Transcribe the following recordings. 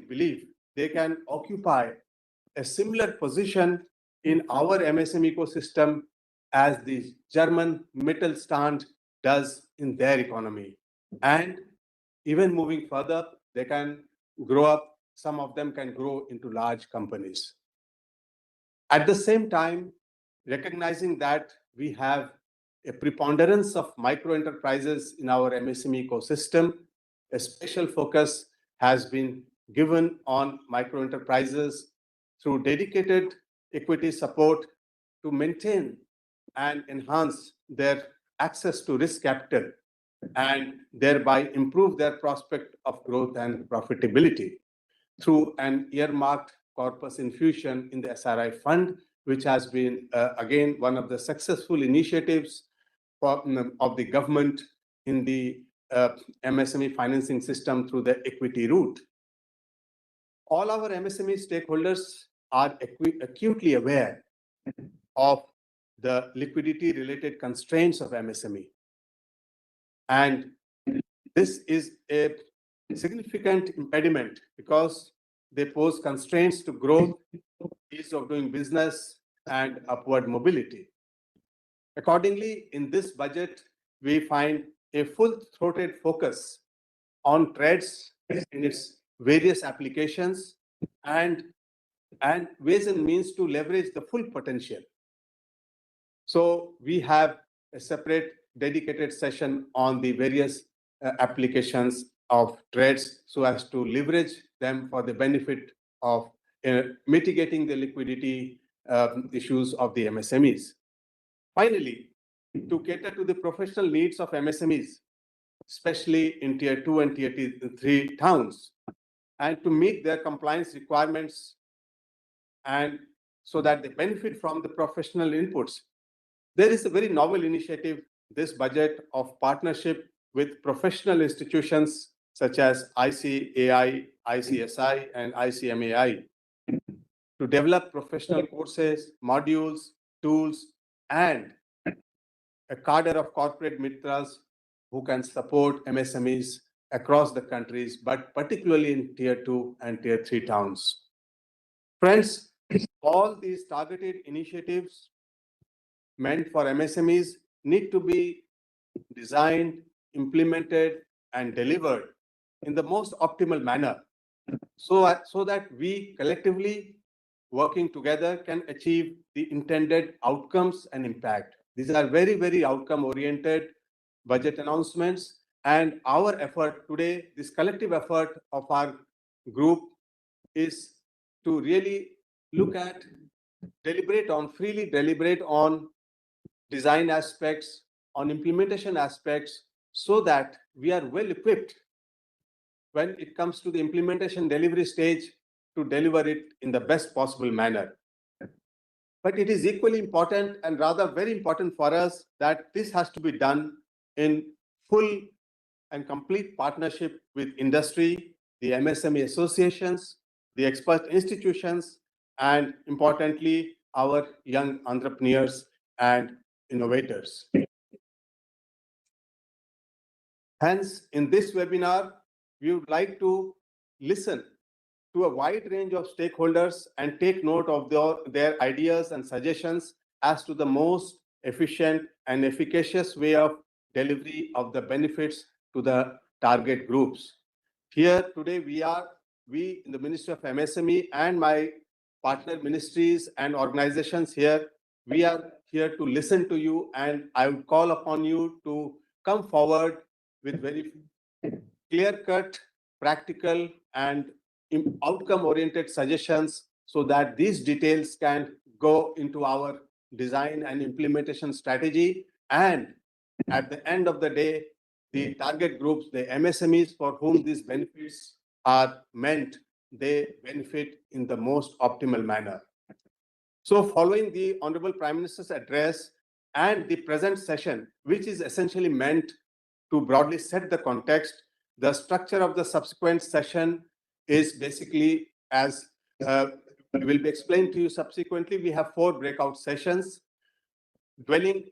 believe they can occupy a similar position in our MSME ecosystem as the German Mittelstand does in their economy. And even moving further, they can grow up, some of them can grow into large companies. At the same time, recognizing that we have a preponderance of micro enterprises in our MSME ecosystem, a special focus has been given on micro enterprises through dedicated equity support to maintain and enhance their access to risk capital and thereby improve their prospect of growth and profitability through an earmarked corpus infusion in the SRI fund, which has been, again, one of the successful initiatives of the government in the MSME financing system through the equity route. All our MSME stakeholders are acutely aware of the liquidity-related constraints of MSME. And this is a significant impediment because they pose constraints to growth, ease of doing business, and upward mobility. Accordingly, in this budget, we find a full-throated focus on TREADS in its various applications and ways and means to leverage the full potential. So we have a separate dedicated session on the various applications of TREADS so as to leverage them for the benefit of mitigating the liquidity issues of the MSMEs. Finally, to cater to the professional needs of MSMEs, especially in Tier 2 and Tier 3 towns, and to meet their compliance requirements and so that they benefit from the professional inputs, there is a very novel initiative, this budget, of partnership with professional institutions such as ICAI, ICSI, and ICMAI to develop professional courses, modules, tools, and a cadre of corporate mitras who can support MSMEs across the countries, but particularly in Tier 2 and Tier 3 towns. Friends, all these targeted initiatives meant for MSMEs need to be designed, implemented, and delivered in the most optimal manner so that we collectively, working together, can achieve the intended outcomes and impact. These are very, very outcome-oriented budget announcements, and our effort today, this collective effort of our group, is to really look at, freely deliberate on design aspects, on implementation aspects, so that we are well equipped when it comes to the implementation delivery stage to deliver it in the best possible manner. But it is equally important, and rather very important for us, that this has to be done in full and complete partnership with industry, the MSME associations, the expert institutions, and importantly, our young entrepreneurs and innovators. Hence, in this webinar, we would like to listen to a wide range of stakeholders and take note of their ideas and suggestions as to the most efficient and efficacious way of delivery of the benefits to the target groups. Here today we in the Ministry of MSME and my partner ministries and organizations here, we are here to listen to you, and I would call upon you to come forward with very clear-cut, practical, and outcome-oriented suggestions so that these details can go into our design and implementation strategy. And at the end of the day, the target groups, the MSMEs for whom these benefits are meant, they benefit in the most optimal manner. So following the Honorable Prime Minister's address and the present session, which is essentially meant to broadly set the context, the structure of the subsequent session is basically as will be explained to you subsequently. We have 4 breakout sessions dwelling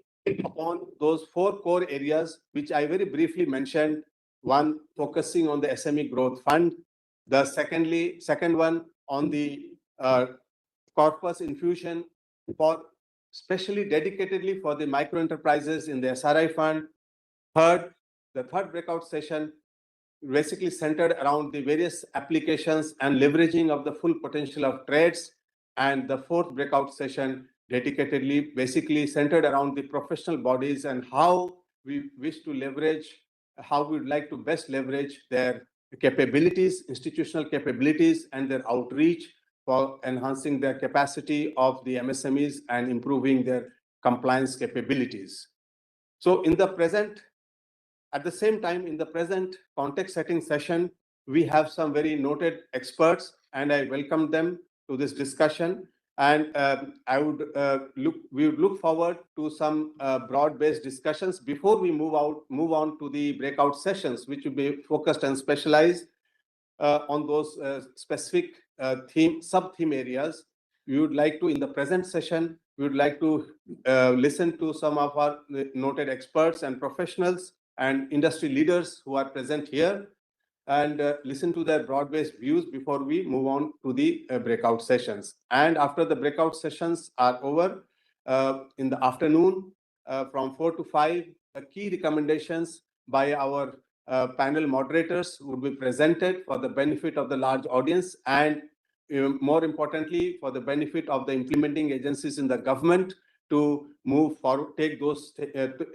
upon those 4 core areas, which I very briefly mentioned. One, focusing on the SME Growth Fund. The second one on the corpus infusion for specially dedicatedly for the micro enterprises in the SRI fund. The third breakout session basically centered around the various applications and leveraging of the full potential of trades. And the fourth breakout session dedicatedly basically centered around the professional bodies and how we wish to leverage, how we would like to best leverage their capabilities, institutional capabilities, and their outreach for enhancing their capacity of the MSMEs and improving their compliance capabilities. So at the same time, in the present context setting session, we have some very noted experts, and I welcome them to this discussion. And we would look forward to some broad-based discussions before we move on to the breakout sessions, which will be focused and specialized on those specific sub-theme areas. We would like to, in the present session, we would like to listen to some of our noted experts and professionals and industry leaders who are present here, and listen to their broad-based views before we move on to the breakout sessions. And after the breakout sessions are over, in the afternoon, from 4 to 5, key recommendations by our panel moderators would be presented for the benefit of the large audience and more importantly, for the benefit of the implementing agencies in the government to move forward, take those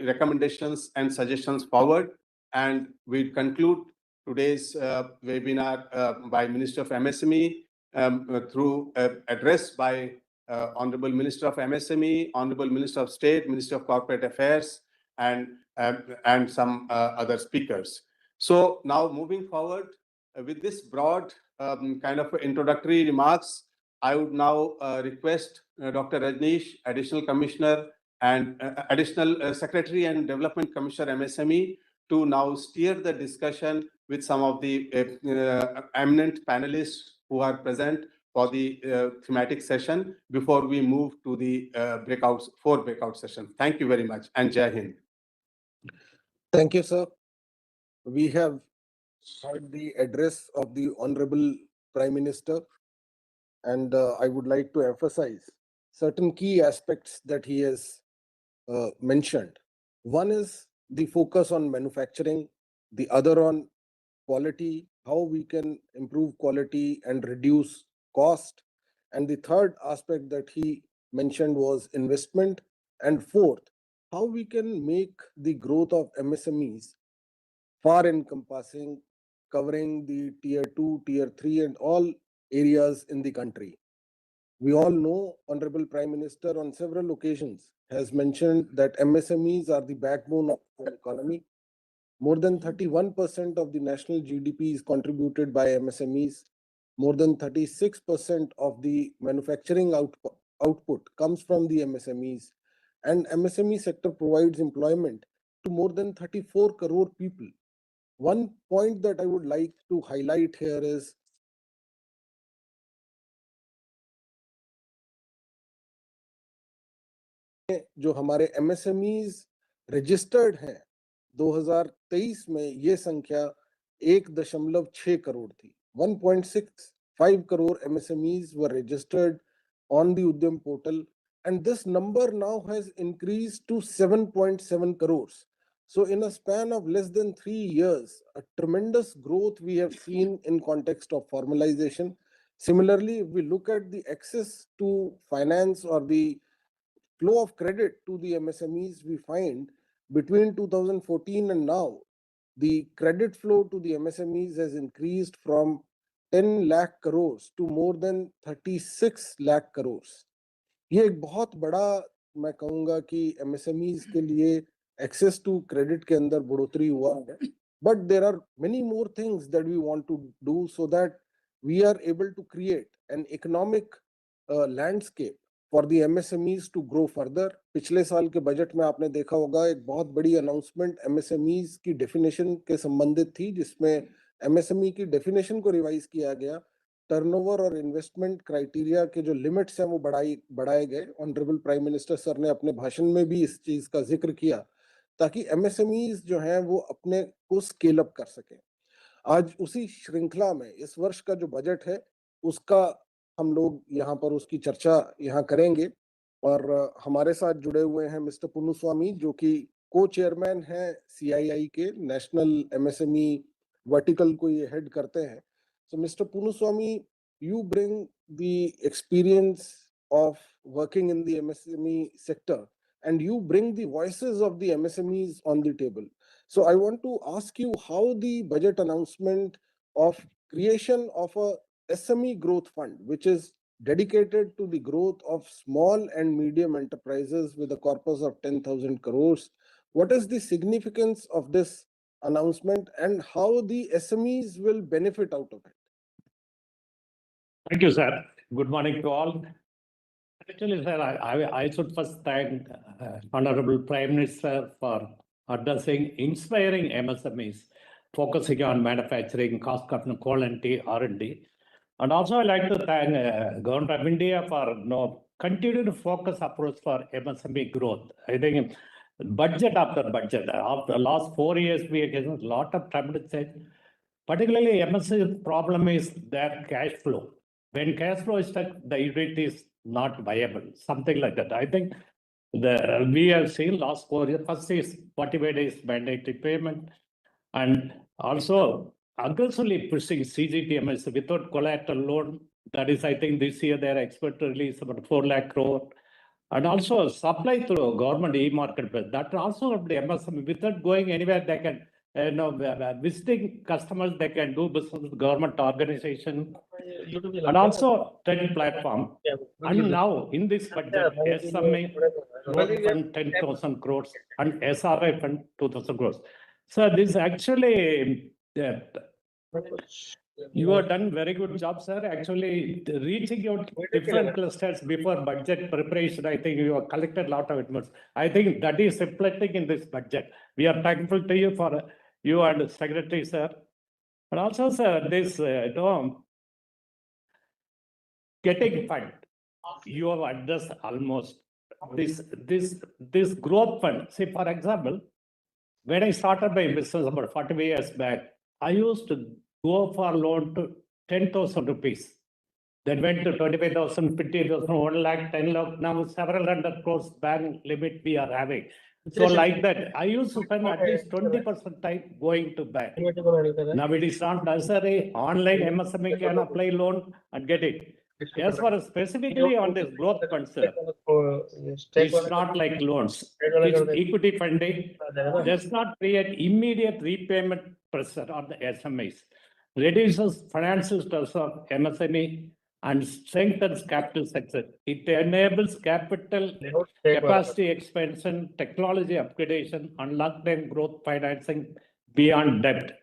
recommendations and suggestions forward. And we conclude today's webinar by Minister of MSME through address by Honorable Minister of MSME, Honorable Minister of State, Minister of Corporate Affairs, and some other speakers. So now moving forward with this broad kind of introductory remarks, I would now request Dr. Rajneesh, Additional Commissioner and Additional Secretary and Development Commissioner MSME, to now steer the discussion with some of the eminent panelists who are present for the thematic session before we move to the four breakout sessions. Thank you very much, and Jai Hind. Thank you, sir. We have heard the address of the Honorable Prime Minister, and I would like to emphasize certain key aspects that he has mentioned. One is the focus on manufacturing, the other on quality, how we can improve quality and reduce cost, and the third aspect that he mentioned was investment, and fourth, how we can make the growth of MSMEs far encompassing, covering the tier 2, tier 3 and all areas in the country. We all know Honorable Prime Minister on several occasions has mentioned that MSMEs are the backbone of the economy. More than 31% of the national GDP is contributed by MSMEs. More than 36% of the manufacturing output comes from the MSMEs. And MSME sector provides employment to more than 34 crore people. One point that I would like to highlight here is जो हमारे MSMEs registered हैं 2023 में ये संख्या 1.6 करोड़ थी. 1.65 crore MSMEs were registered on the Udyam portal, and this number now has increased to 7.7 crores. So in a span of less than 3 years, a tremendous growth we have seen in context of formalization. Similarly, if we look at the access to finance or the flow of credit to the MSMEs, we find between 2014 and now, the credit flow to the MSMEs has increased from 10 lakh crores to more than 36 lakh crores. ये एक बहुत बड़ा मैं कहूँगा कि MSMEs के लिए access to credit के अंदर बढ़ोतरी हुआ है. But there are many more things that we want to do so that we are able to create an economic landscape for the MSMEs to grow further. पिछले साल के बजट में आपने देखा होगा एक बहुत बड़ी अनाउंसमेंट MSMEs की डेफिनेशन के संबंधित थी, जिसमें MSME की डेफिनेशन को रिवाइज किया गया. टर्नओवर और इन्वेस्टमेंट क्राइटेरिया के जो लिमिट्स हैं वो बढ़ाए गए. ऑनरेबल प्राइम मिनिस्टर सर ने अपने भाषण में भी इस चीज का जिक्र किया ताकि MSMEs जो हैं वो अपने को स्केल अप कर सकें. आज उसी श्रृंखला में इस वर्ष का जो बजट है उसका हम लोग यहाँ पर उसकी चर्चा यहाँ करेंगे और हमारे साथ जुड़े हुए हैं मिस्टर पुन्नुस्वामी जो कि को चेयरमैन हैं CII के नेशनल MSME वर्टिकल को ये हेड करते हैं. So Mr. Punnuswamy, you bring the experience of working in the MSME sector and you bring the voices of the MSMEs on the table. So I want to ask you how the budget announcement of creation of a SME growth fund, which is dedicated to the growth of small and medium enterprises with a corpus of 10,000 crores. What is the significance of this announcement and how the SMEs will benefit out of it? Thank you, sir. Good morning to all. Actually, sir, I should first thank Honorable Prime Minister for addressing inspiring MSMEs, focusing on manufacturing, cost cutting, quality, R&D. And also, I'd like to thank Government of India for continued focus approach for MSME growth. I think budget after budget, after the last 4 years, we are getting a lot of tremendous change. Particularly, MSME problem is their cash flow. When cash flow is stuck, the unit is not viable, something like that. I think we have seen last 4 years, first is 45 days mandatory payment, and also aggressively pushing CGTMS without collateral loan. That is, I think this year their expert release about 4 lakh crore. And also supply through government e-marketplace. That also of the MSME, without going anywhere, they can visiting customers, they can do business with government organization and also trade platform. And now in this budget, SME growth fund 10,000 crores and SRI fund 2,000 crores. So this actually, you have done very good job, sir. Actually, reaching out different clusters before budget preparation, I think you have collected a lot of inputs. I think that is reflecting in this budget. We are thankful to you for you and Secretary, sir. And also, sir, this getting fund, you have addressed almost this growth fund. See, for example, when I started my business about 45 years back, I used to go for loan to 10,000 rupees. Then went to 25,000, 50,000, 1 lakh, 10 lakh. Now several hundred crores bank limit we are having. So like that, I used to spend at least 20% time going to bank. Now it is not necessary. Online MSME can apply loan and get it. As far as specifically on this growth fund, sir, it's not like loans. It's equity funding. Does not create immediate repayment pressure on the SMEs. Reduces financial stress of MSME and strengthens capital success. It enables capital capacity expansion, technology upgradation, and long-term growth financing beyond debt.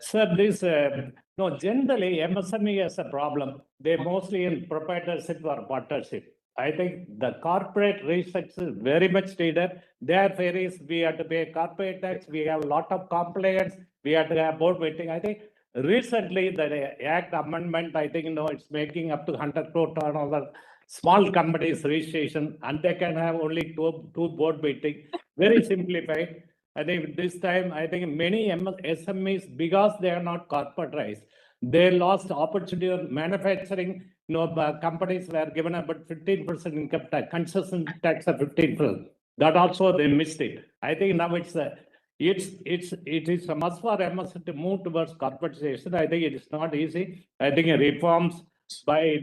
Sir, this generally MSME has a problem. They mostly in proprietorship or partnership. I think the corporate restructure is very much needed. There varies. We have to pay corporate tax. We have a lot of compliance. We have to have board meeting. I think recently the Act amendment, I think it's making up to 100 crore turnover. Small companies registration, and they can have only two board meeting. Very simplified. I think this time, I think many SMEs, because they are not corporatized, they lost opportunity of manufacturing. Companies were given about 15% income tax, concession tax of 15%. That also they missed it. I think now it is a must for MSME to move towards corporatization. I think it is not easy. I think reforms by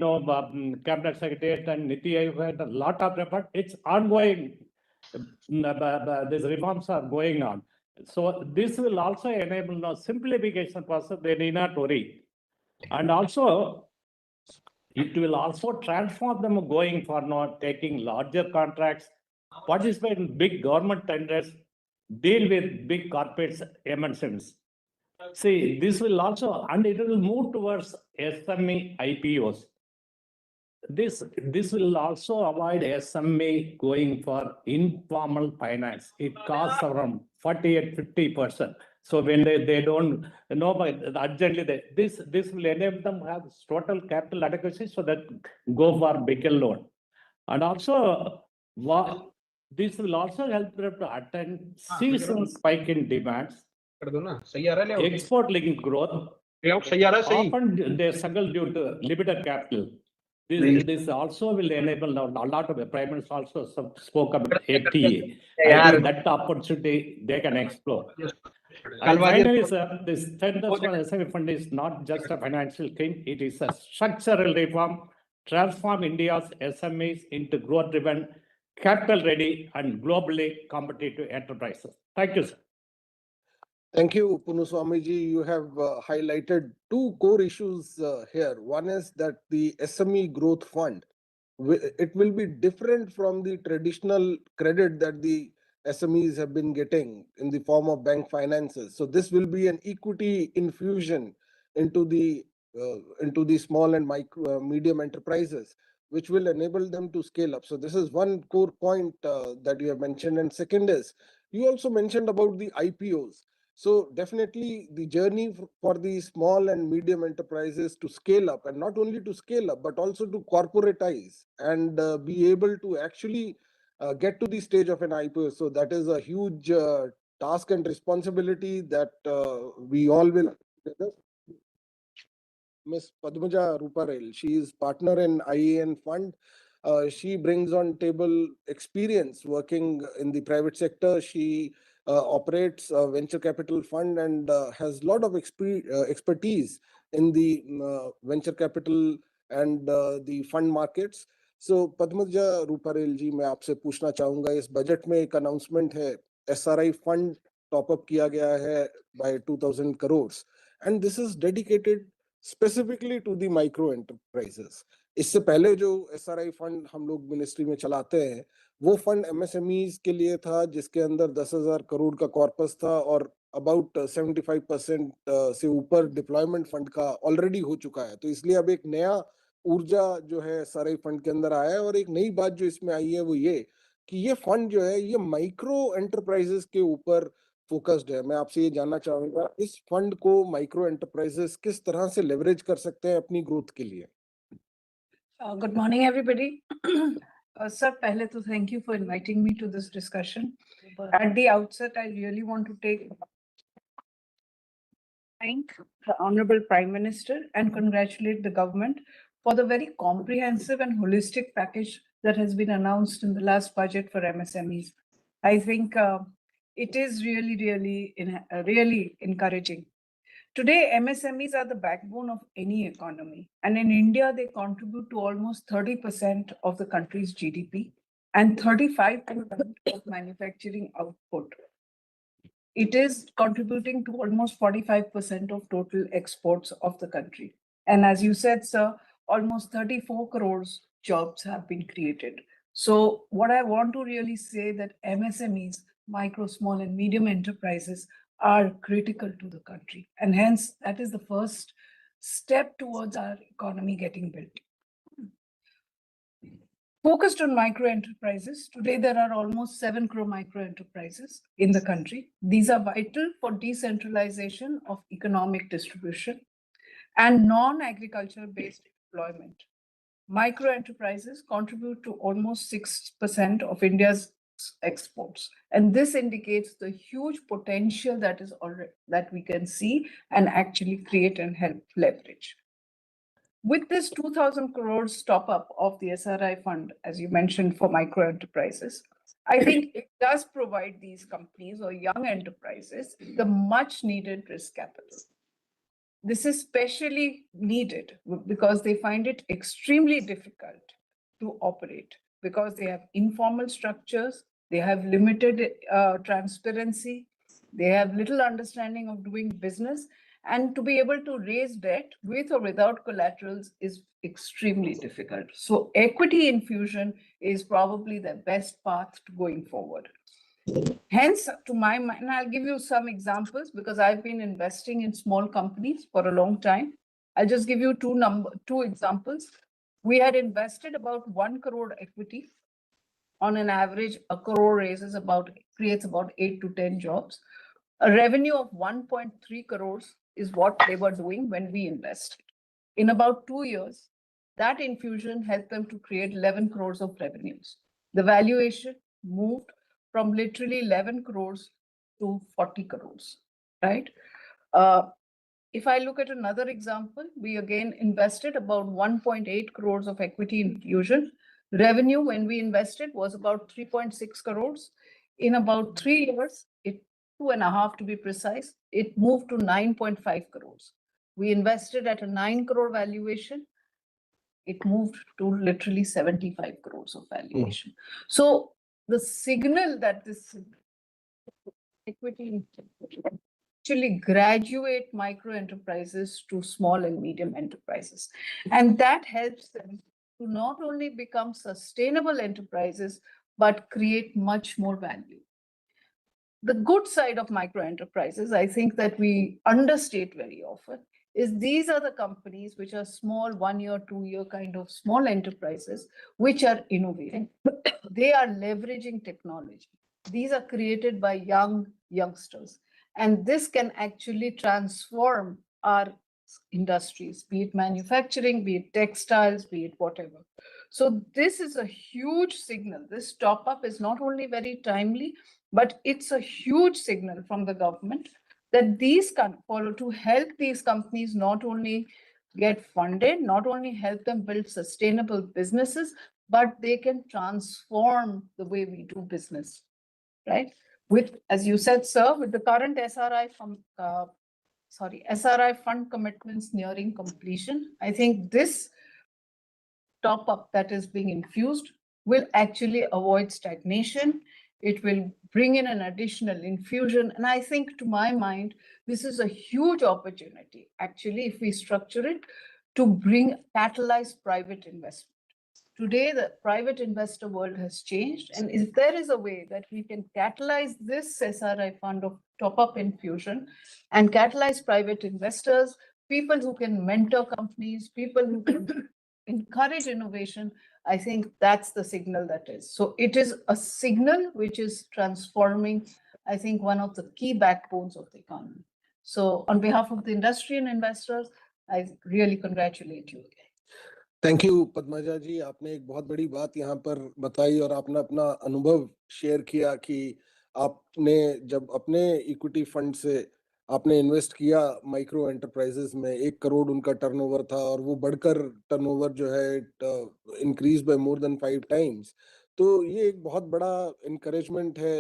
Cabinet Secretary and Niti Aayog had a lot of effort. It's ongoing. These reforms are going on. So this will also enable simplification process. They need not worry. And also, it will also transform them going for not taking larger contracts, participate in big government tenders, deal with big corporates, MNCs. See, this will also, and it will move towards SME IPOs. This will also avoid SME going for informal finance. It costs around 40–50%. So when they don't know, but urgently this will enable them to have total capital adequacy so that go for bigger loan. And also, this will also help them to attend seasonal spike in demands कर दो ना, सही आ रहा है layout? export linked growth, Layout सही आ रहा है, सही? often they struggle due to limited capital. This also will enable a lot of the Prime Minister also spoke about FTA. I think that opportunity they can explore. And finally, sir, this 10,000 SME fund is not just a financial thing, it is a structural reform, transform India's SMEs into growth-driven, capital-ready, and globally competitive enterprises. Thank you, sir. Thank you, Punuswami ji. You have highlighted two core issues here. One is that the SME Growth Fund, it will be different from the traditional credit that the SMEs have been getting in the form of bank finances. So this will be an equity infusion into the small and medium enterprises, which will enable them to scale up. So this is one core point that you have mentioned. And second is, you also mentioned about the IPOs. So definitely the journey for the small and medium enterprises to scale up, and not only to scale up, but also to corporatize and be able to actually get to the stage of an IPO. So that is a huge task and responsibility that we all will together. Ms. Padmaja Ruparel, she is partner in IAN Fund. She brings on table experience working in the private sector. She operates a venture capital fund and has a lot of expertise in the venture capital and the fund markets. So Padmaja Ruparel ji, मैं आपसे पूछना चाहूंगा, इस budget में एक announcement है, SRI fund top up किया गया है by 2,000 crores, and this is dedicated specifically to the micro enterprises. इससे पहले जो SRI फंड हम लोग मिनिस्ट्री में चलाते हैं, वो फंड MSMEs के लिए था, जिसके अंदर 10,000 करोड़ का कॉर्पस था और अबाउट 75% से ऊपर डिप्लॉयमेंट फंड का ऑलरेडी हो चुका है. तो इसलिए अब एक नया ऊर्जा जो है SRI फंड के अंदर आया है. और एक नई बात जो इसमें आई है वो ये कि ये फंड जो है ये माइक्रो एंटरप्राइजेस के ऊपर फोकस्ड है. मैं आपसे ये जानना चाहूंगा, इस फंड को माइक्रो एंटरप्राइजेस किस तरह से लेवरेज कर सकते हैं अपनी ग्रोथ के लिए? Good morning, everybody. Sir, pehle to thank you for inviting me to this discussion. At the outset, I really want to thank the Honorable Prime Minister and congratulate the government for the very comprehensive and holistic package that has been announced in the last budget for MSMEs. I think it is really encouraging. Today, MSMEs are the backbone of any economy. And in India, they contribute to almost 30% of the country's GDP and 35% of manufacturing output. It is contributing to almost 45% of total exports of the country. And as you said, sir, almost 34 crores jobs have been created. So what I want to really say that MSMEs, micro, small and medium enterprises, are critical to the country. And hence, that is the first step towards our economy getting built. Focused on micro enterprises, today there are almost 7 crore micro enterprises in the country. These are vital for decentralization of economic distribution and non-agriculture based employment. Micro enterprises contribute to almost 6% of India's exports. And this indicates the huge potential that is already that we can see and actually create and help leverage. With this 2,000 crores top up of the SRI fund, as you mentioned, for micro enterprises, I think it does provide these companies or young enterprises the much needed risk capital. This is especially needed because they find it extremely difficult to operate because they have informal structures, they have limited transparency, they have little understanding of doing business, and to be able to raise debt with or without collaterals is extremely difficult. So equity infusion is probably the best path to going forward. Hence, to my mind, I'll give you some examples because I've been investing in small companies for a long time. I'll just give you two examples. We had invested about 1 crore equity. On an average, a crore creates about 8 to 10 jobs. A revenue of 1.3 crores is what they were doing when we invested. In about 2 years, that infusion helped them to create 11 crores of revenues. The valuation moved from literally 11 crores to 40 crores. right? If I look at another example, we again invested about 1.8 crores of equity infusion. Revenue when we invested was about 3.6 crores. In about 3 years, 2.5 to be precise, it moved to 9.5 crores. We invested at a 9 crore valuation. It moved to literally 75 crores of valuation. So the signal that this equity actually graduate micro enterprises to small and medium enterprises. And that helps them to not only become sustainable enterprises, but create much more value. The good side of micro enterprises, I think that we understate very often, is these are the companies which are small, 1 year, 2 year kind of small enterprises, which are innovating. They are leveraging technology. These are created by youngsters. And this can actually transform our industries, be it manufacturing, be it textiles, be it whatever. So this is a huge signal. This top up is not only very timely, but it's a huge signal from the government that these can follow to help these companies not only get funded, not only help them build sustainable businesses, but they can transform the way we do business, right? With, as you said, sir, with the current SRI fund commitments nearing completion, I think this top up that is being infused will actually avoid stagnation. It will bring in an additional infusion. And I think, to my mind, this is a huge opportunity, actually, if we structure it, to catalyze private investment. Today, the private investor world has changed. And if there is a way that we can catalyze this SRI fund of top-up infusion and catalyze private investors, people who can mentor companies, people who can encourage innovation, I think that's the signal that is. So it is a signal which is transforming, I think, one of the key backbones of the economy. So on behalf of the industry and investors, I really congratulate you again. Thank you Padmaja ji, आपने एक बहुत बड़ी बात यहाँ पर बताई और आपने अपना अनुभव शेयर किया कि आपने जब अपने इक्विटी फंड से आपने इन्वेस्ट किया माइक्रो एंटरप्राइजेस में, 1 करोड़ उनका टर्नओवर था और वो बढ़कर टर्नओवर जो है increase by more than 5 times. तो ये एक बहुत बड़ा इनकरेजमेंट है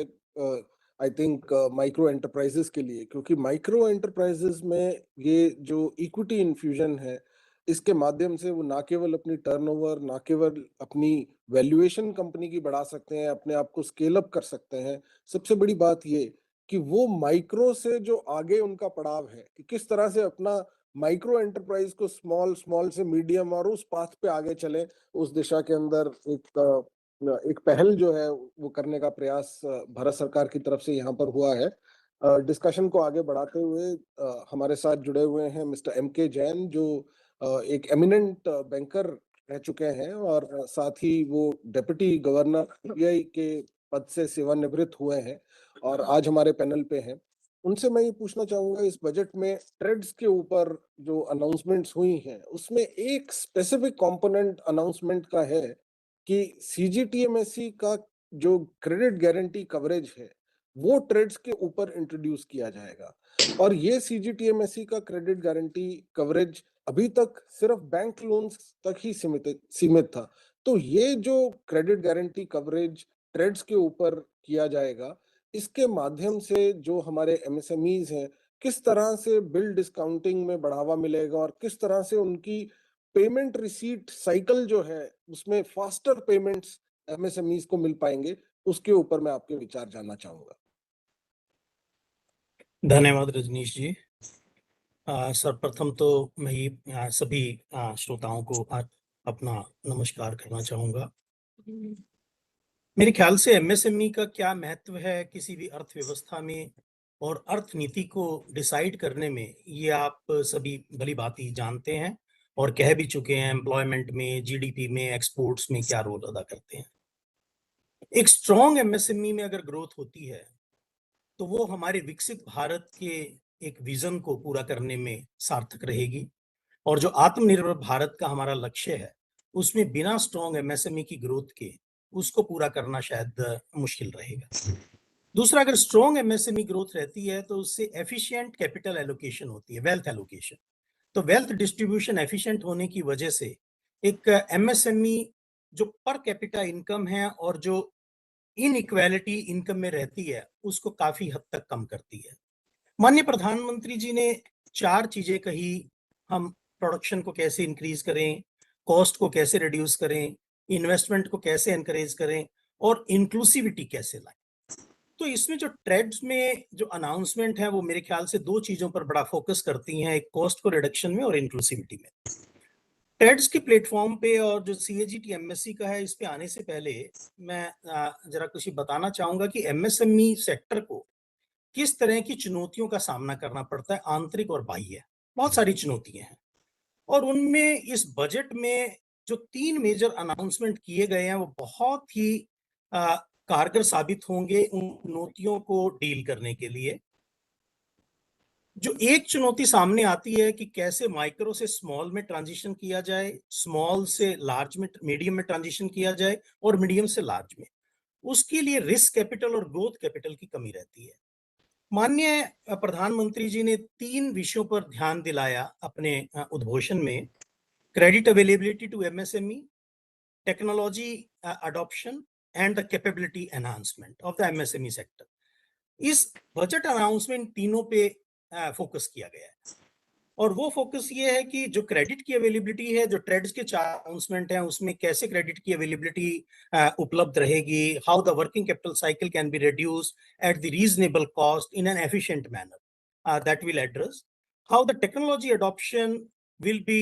आई थिंक माइक्रो एंटरप्राइजेस के लिए, क्योंकि माइक्रो एंटरप्राइजेस में ये जो इक्विटी इन्फ्यूजन है, इसके माध्यम से वो ना केवल अपनी टर्नओवर, ना केवल अपनी वैल्यूएशन कंपनी की बढ़ा सकते हैं, अपने आप को स्केल अप कर सकते हैं। सबसे बड़ी बात ये कि वो माइक्रो से जो आगे उनका पड़ाव है कि किस तरह से अपना माइक्रो एंटरप्राइज को स्मॉल से मीडियम और उस पाथ पे आगे चले, उस दिशा के अंदर एक पहल जो है वो करने का प्रयास भारत सरकार की तरफ से यहाँ पर हुआ है। डिस्कशन को आगे बढ़ाते हुए हमारे साथ जुड़े हुए हैं मिस्टर MK जैन, जो एक एमिनेंट बैंकर रह चुके हैं और साथ ही वो डिप्टी गवर्नर RBI के पद से सेवानिवृत्त हुए हैं और आज हमारे पैनल पे हैं। उनसे मैं ये पूछना चाहूंगा, इस बजट में ट्रेड्स के ऊपर जो अनाउंसमेंट्स हुई हैं, उसमें एक स्पेसिफिक कंपोनेंट अनाउंसमेंट का है कि CGTMSE का जो क्रेडिट गारंटी कवरेज है वो ट्रेड्स के ऊपर इंट्रोड्यूस किया जाएगा। और ये CGTMSE का क्रेडिट गारंटी कवरेज अभी तक सिर्फ बैंक लोन्स तक ही सीमित था। तो ये जो क्रेडिट गारंटी कवरेज ट्रेड्स के ऊपर किया जाएगा, इसके माध्यम से जो हमारे MSMEs हैं, किस तरह से बिल डिस्काउंटिंग में बढ़ावा मिलेगा और किस तरह से उनकी पेमेंट रिसीट साइकिल जो है उसमें फास्टर पेमेंट्स MSMEs को मिल पाएंगे, उसके ऊपर मैं आपके विचार जानना चाहूंगा। धन्यवाद रजनीश जी। सर्वप्रथम तो मैं सभी श्रोताओं को अपना नमस्कार करना चाहूंगा। मेरे ख्याल से MSME का क्या महत्व है किसी भी अर्थव्यवस्था में और अर्थनीति को डिसाइड करने में, ये आप सभी भली भांति जानते हैं और कह भी चुके हैं। एम्प्लॉयमेंट में, GDP में, एक्सपोर्ट्स में क्या रोल अदा करते हैं। एक स्ट्रॉन्ग MSME में अगर ग्रोथ होती है तो वो हमारे विकसित भारत के एक विजन को पूरा करने में सार्थक रहेगी, और जो आत्मनिर्भर भारत का हमारा लक्ष्य है उसमें बिना स्ट्रॉन्ग MSME की ग्रोथ के उसको पूरा करना शायद मुश्किल रहेगा। दूसरा, अगर स्ट्रॉन्ग एमएसएमई ग्रोथ रहती है तो उससे एफिशिएंट कैपिटल एलोकेशन होती है, वेल्थ एलोकेशन। तो वेल्थ डिस्ट्रीब्यूशन एफिशिएंट होने की वजह से एक एमएसएमई जो पर कैपिटा इनकम है और जो इनइक्वालिटी इनकम में रहती है उसको काफी हद तक कम करती है। माननीय प्रधानमंत्री जी ने 4 चीजें कही, हम प्रोडक्शन को कैसे इंक्रीज करें, कॉस्ट को कैसे रिड्यूस करें, इन्वेस्टमेंट को कैसे एनकरेज करें और इंक्लूसिविटी कैसे लाएं। तो इसमें जो ट्रेड्स में जो अनाउंसमेंट है वो मेरे ख्याल से 2 चीजों पर बड़ा फोकस करती हैं, एक कॉस्ट को रिडक्शन में और इंक्लूसिविटी में। ट्रेड्स के प्लेटफॉर्म पे और जो सीएजीटी एमएससी का है, इस पे आने से पहले मैं जरा कुछ बताना चाहूंगा कि एमएसएमई सेक्टर को किस तरह की चुनौतियों का सामना करना पड़ता है, आंतरिक और बाह्य। बहुत सारी चुनौतियां हैं और उनमें इस बजट में जो 3 मेजर अनाउंसमेंट किए गए हैं वो बहुत ही कारगर साबित होंगे उन चुनौतियों को डील करने के लिए। जो एक चुनौती सामने आती है कि कैसे माइक्रो से स्मॉल में ट्रांजिशन किया जाए, स्मॉल से लार्ज में, मीडियम में ट्रांजिशन किया जाए और मीडियम से लार्ज में, उसके लिए रिस्क कैपिटल और ग्रोथ कैपिटल की कमी रहती है। माननीय प्रधानमंत्री जी ने 3 विषयों पर ध्यान दिलाया अपने उद्घोषण में: credit availability to MSME, technology adoption and the capability enhancement of the MSME sector. इस बजट अनाउंसमेंट तीनों पे फोकस किया गया है और वो फोकस ये है कि जो क्रेडिट की अवेलेबिलिटी है, जो ट्रेड्स के 4 अनाउंसमेंट हैं उसमें कैसे क्रेडिट की अवेलेबिलिटी उपलब्ध रहेगी, how the working capital cycle can be reduced at the reasonable cost in an efficient manner, that will address how the technology adoption will be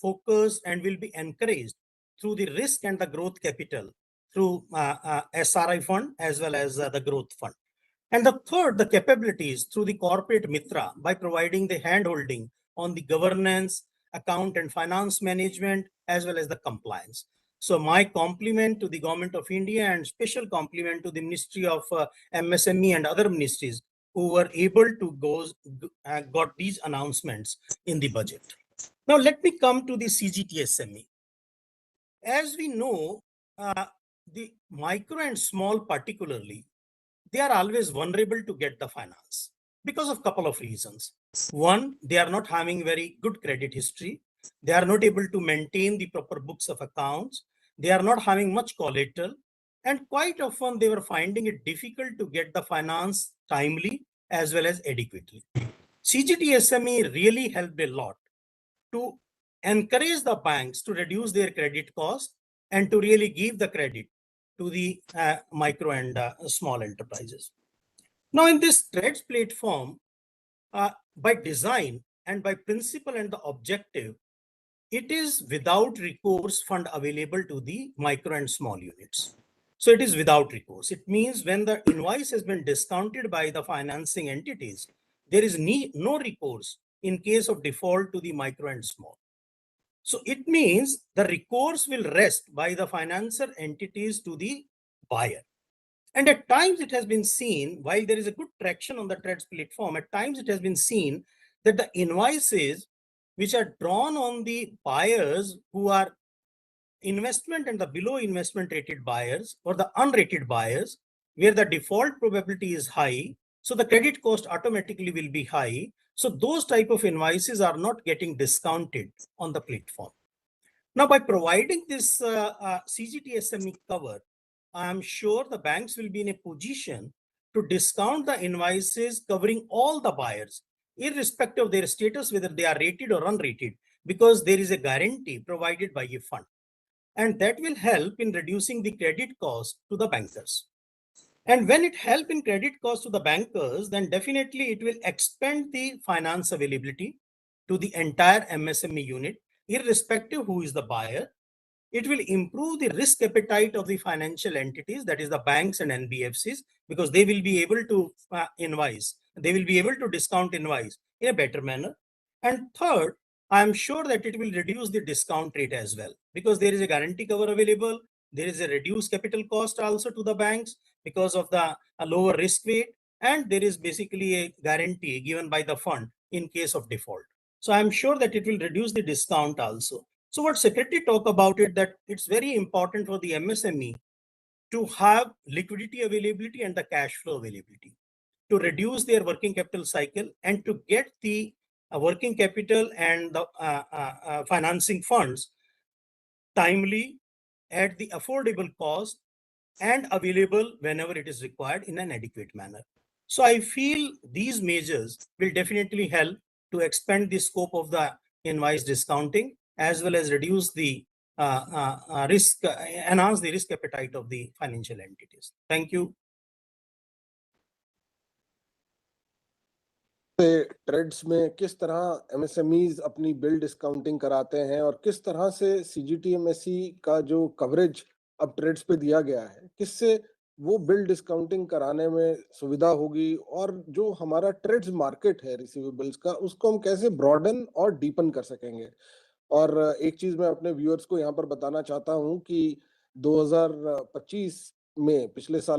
focused and will be encouraged through the risk and the growth capital through SRI fund as well as the growth fund. And the third, the capabilities through the corporate mitra by providing the handholding on the governance, account and finance management, as well as the compliance. So my compliment to the Government of India and special compliment to the Ministry of MSME and other ministries who were able to got these announcements in the budget. Now let me come to the CGTSME. As we know, the micro and small particularly, they are always vulnerable to get the finance because of a couple of reasons. One, they are not having very good credit history. They are not able to maintain the proper books of accounts. They are not having much collateral. And quite often they were finding it difficult to get the finance timely as well as adequately. CGTSME really helped a lot to encourage the banks to reduce their credit cost and to really give the credit to the micro and small enterprises. Now, in this trades platform, by design and by principle and the objective, it is without recourse fund available to the micro and small units. So it is without recourse. It means when the invoice has been discounted by the financing entities, there is no recourse in case of default to the micro and small. So it means the recourse will rest by the financer entities to the buyer. And at times it has been seen, while there is a good traction on the trades platform, at times it has been seen that the invoices which are drawn on the buyers who are investment and the below investment rated buyers or the unrated buyers, where the default probability is high, so the credit cost automatically will be high. So those type of invoices are not getting discounted on the platform. Now, by providing this CGTSME cover, I am sure the banks will be in a position to discount the invoices covering all the buyers, irrespective of their status, whether they are rated or unrated, because there is a guarantee provided by a fund. And that will help in reducing the credit cost to the bankers. And when it helps in credit cost to the bankers, then definitely it will expand the finance availability to the entire MSME unit, irrespective who is the buyer. It will improve the risk appetite of the financial entities, that is the banks and NBFCs, because they will be able to invoice. They will be able to discount invoice in a better manner. And third, I am sure that it will reduce the discount rate as well, because there is a guarantee cover available. There is a reduced capital cost also to the banks because of the lower risk weight. And there is basically a guarantee given by the fund in case of default. So I'm sure that it will reduce the discount also. So what Secretary talked about it, that it's very important for the MSME to have liquidity availability and the cash flow availability, to reduce their working capital cycle and to get the working capital and the financing funds timely at the affordable cost and available whenever it is required in an adequate manner. So I feel these measures will definitely help to expand the scope of the invoice discounting as well as reduce the risk, enhance the risk appetite of the financial entities. Thank you. TReDS में किस तरह MSMEs अपनी bill discounting कराते हैं और किस तरह से सीजीटीएमएसई का जो कवरेज अब ट्रेड्स पे दिया गया है, किससे वो बिल डिस्काउंटिंग कराने में सुविधा होगी और जो हमारा ट्रेड्स मार्केट है रिसीवेबल्स का, उसको हम कैसे ब्रॉडन और डीपन कर सकेंगे। और एक चीज मैं अपने व्यूअर्स को यहाँ पर बताना चाहता हूँ कि 2025 में पिछले साल